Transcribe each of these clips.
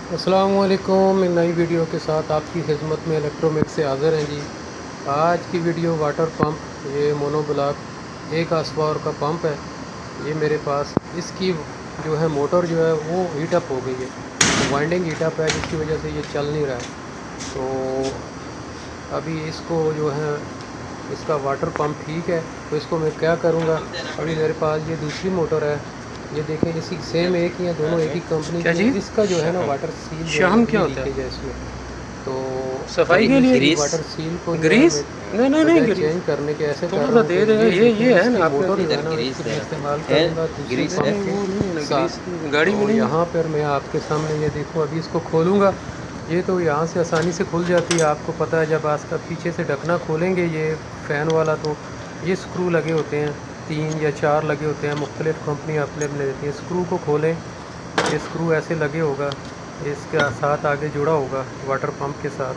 अस्सलाम वालेकुम। एक नई वीडियो के साथ आपकी खिदमत में इलेक्ट्रोमिक्स से हाज़िर हैं जी। आज की वीडियो वाटर पंप, ये मोनो ब्लॉक 1 हार्स का पंप है। ये मेरे पास इसकी जो है मोटर जो है वो हीट अप हो गई है, तो वाइंडिंग हीट अप है जिसकी वजह से ये चल नहीं रहा है। तो अभी इसको जो है इसका वाटर पंप ठीक है, तो इसको मैं क्या करूँगा। अभी मेरे पास ये दूसरी मोटर है, ये देखें इसी सेम एक ही है, दोनों एक ही कंपनी क्या की। चीज़? इसका जो है ना वाटर सील जो है शाम क्या ये होता है? लीकेज है इसमें। तो सफाई अभी के लिए? इसकी ग्रीस? वाटर सील को जो है ग्रीस? मैं नहीं बजाय ग्रीस चेंज करने के ऐसे थोड़ा कर सा रहा हूँ दे कि दे। ये ये है इसकी ना आपके मोटर जो इधर है ना ग्रीस इसको मैं है। इस्तेमाल है करूँगा दूसरी ग्रीस पंप है। नहीं, वो नहीं है ना के ग्रीस साथ। गाड़ी में तो नहीं है। यहाँ पर मैं आपके सामने ये देखूँ, अभी इसको खोलूँगा। ये तो यहाँ से आसानी से खुल जाती है, आपको पता है। जब आज का पीछे से ढकना खोलेंगे ये फ़ैन वाला, तो ये स्क्रू लगे होते हैं, 3 या 4 लगे होते हैं, मुख्तलिफ़ कंपनी अपने देती है। स्क्रू को खोलें, ये स्क्रू ऐसे लगे होगा, इसके साथ आगे जुड़ा होगा वाटर पंप के साथ।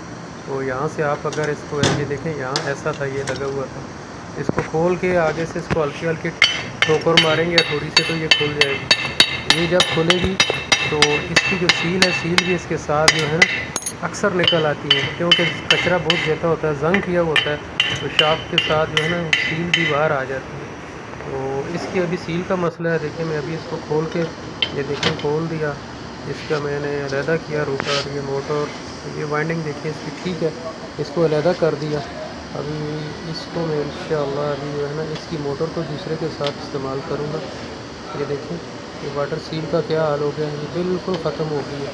तो यहाँ से आप अगर इसको ये देखें, यहाँ ऐसा था, ये लगा हुआ था। इसको खोल के आगे से इसको हल्की हल्की ठोकर मारेंगे थोड़ी सी, तो ये खुल जाएगी। ये जब खुलेगी तो इसकी जो सील है, सील भी इसके साथ जो है ना अक्सर निकल आती है, क्योंकि कचरा बहुत ज़्यादा होता है, जंग किया होता है, तो शाफ्ट के साथ जो है ना सील भी बाहर आ जाती है। तो इसकी अभी सील का मसला है। देखिए मैं अभी इसको खोल के, ये देखिए खोल दिया, इसका मैंने अलहदा किया रोटर, ये मोटर, ये वाइंडिंग देखिए इसकी ठीक है, इसको अलहदा कर दिया। अभी इसको मैं इंशाअल्लाह अभी जो है ना इसकी मोटर को दूसरे के साथ इस्तेमाल करूँगा। ये देखें ये वाटर सील का क्या हाल हो गया है, ये बिल्कुल ख़त्म हो गई है,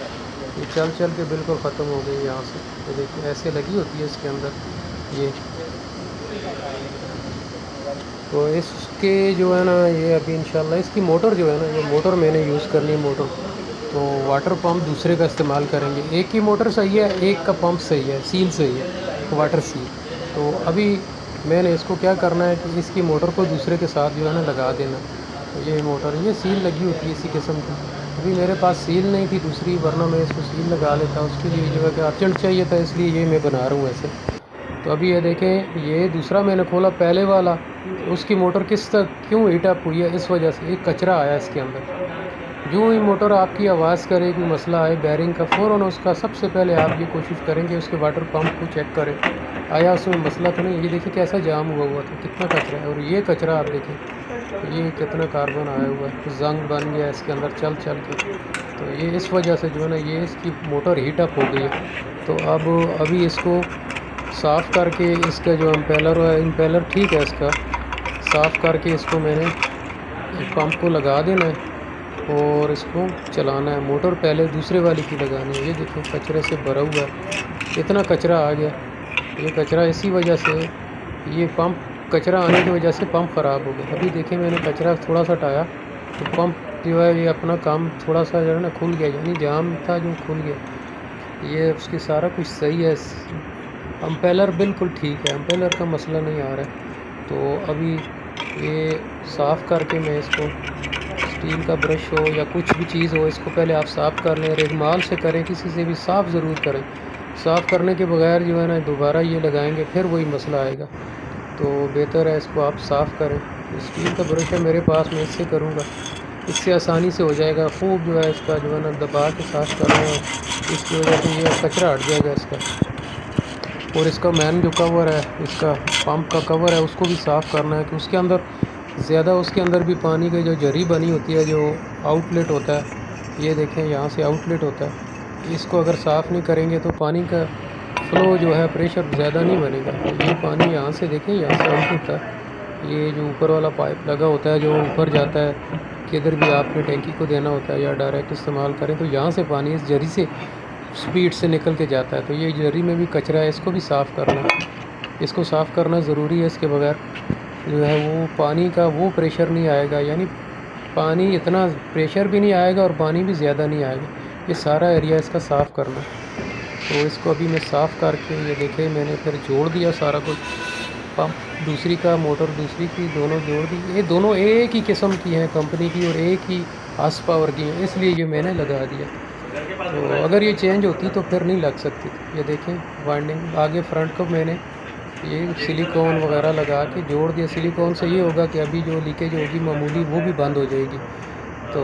ये चल चल के बिल्कुल ख़त्म हो गई है यहाँ से। ये देखिए ऐसे लगी होती है इसके अंदर ये। तो इसके जो है ना ये अभी इंशाल्लाह इसकी मोटर जो है ना, ये मोटर मैंने यूज़ करनी है मोटर। तो वाटर पंप दूसरे का इस्तेमाल करेंगे। एक की मोटर सही है, एक का पंप सही है, सील सही है, वाटर सील। तो अभी मैंने इसको क्या करना है कि इसकी मोटर को दूसरे के साथ जो है ना लगा देना। तो ये मोटर, ये सील लगी होती है इसी किस्म की। अभी मेरे पास सील नहीं थी दूसरी, वरना मैं इसको सील लगा लेता। उसके लिए जो है कि अर्जेंट चाहिए था, इसलिए ये मैं बना रहा हूँ ऐसे। तो अभी ये देखें, ये दूसरा मैंने खोला, पहले वाला उसकी मोटर किस तक क्यों हीट अप हुई है, इस वजह से एक कचरा आया इसके अंदर। जो ही मोटर आपकी आवाज़ करे, कोई मसला आए बैरिंग का, फ़ौरन उसका सबसे पहले आप ये कोशिश करेंगे उसके वाटर पंप को चेक करें, आया उसमें मसला तो नहीं। ये देखिए कैसा जाम हुआ था, कितना कचरा है। और ये कचरा आप देखें, ये कितना कार्बन आया हुआ है, जंग बन गया इसके अंदर चल चल के। तो ये इस वजह से जो है ना ये इसकी मोटर हीट अप हो गई है। तो अब अभी इसको साफ़ करके, इसका जो इम्पेलर है, इम्पेलर ठीक है, इसका साफ़ करके इसको मैंने पंप को लगा देना है और इसको चलाना है। मोटर पहले दूसरे वाली की लगानी है। ये देखो कचरे से भरा हुआ है, इतना कचरा आ गया। ये कचरा इसी वजह से, ये पंप कचरा आने की वजह से पंप ख़राब हो गया। अभी देखिए मैंने कचरा थोड़ा सा हटाया तो पंप जो है ये अपना काम थोड़ा सा जो है ना खुल गया, यानी जाम था जो खुल गया। ये उसकी सारा कुछ सही है। अम्पेलर बिल्कुल ठीक है, अम्पेलर का मसला नहीं आ रहा है। तो अभी ये साफ़ करके मैं इसको, स्टील का ब्रश हो या कुछ भी चीज़ हो, इसको पहले आप साफ़ कर लें, रेगमाल से करें, किसी से भी साफ़ ज़रूर करें। साफ़ करने के बगैर जो है ना दोबारा ये लगाएंगे फिर वही मसला आएगा। तो बेहतर है इसको आप साफ़ करें। स्टील का ब्रश है मेरे पास, मैं इससे करूँगा, इससे आसानी से हो जाएगा। खूब जो है इसका जो है ना दबा के साफ़ कर रहे हैं, इसकी वजह से ये कचरा हट जाएगा इसका। और इसका मैन जो कवर है, इसका पंप का कवर है, उसको भी साफ़ करना है कि उसके अंदर ज़्यादा, उसके अंदर भी पानी की जो जरी बनी होती है, जो आउटलेट होता है, ये देखें यहाँ से आउटलेट होता है। इसको अगर साफ़ नहीं करेंगे तो पानी का फ़्लो जो है, प्रेशर ज़्यादा नहीं बनेगा। ये पानी यहाँ से देखें, यहाँ से आउट होता है, ये जो ऊपर वाला पाइप लगा होता है जो ऊपर जाता है, किधर भी आपने टैंकी को देना होता है या डायरेक्ट इस्तेमाल करें, तो यहाँ से पानी इस जरी से स्पीड से निकल के जाता है। तो ये जरी में भी कचरा है, इसको भी साफ़ करना, इसको साफ़ करना ज़रूरी है। इसके बगैर जो है वो पानी का वो प्रेशर नहीं आएगा, यानी पानी इतना प्रेशर भी नहीं आएगा और पानी भी ज़्यादा नहीं आएगा। ये सारा एरिया इसका साफ़ करना। तो इसको अभी मैं साफ़ करके, ये देखें मैंने फिर जोड़ दिया सारा कुछ, पंप दूसरी का, मोटर दूसरी की, दोनों जोड़ दी। ये दोनों एक ही किस्म की हैं कंपनी की और एक ही हार्स पावर की हैं, इसलिए ये मैंने लगा दिया। तो अगर ये चेंज होती तो फिर नहीं लग सकती। ये देखें वाइंडिंग आगे फ्रंट को मैंने ये सिलिकॉन वगैरह लगा के जोड़ दिया। सिलिकॉन से ये होगा कि अभी जो लीकेज होगी मामूली वो भी बंद हो जाएगी। तो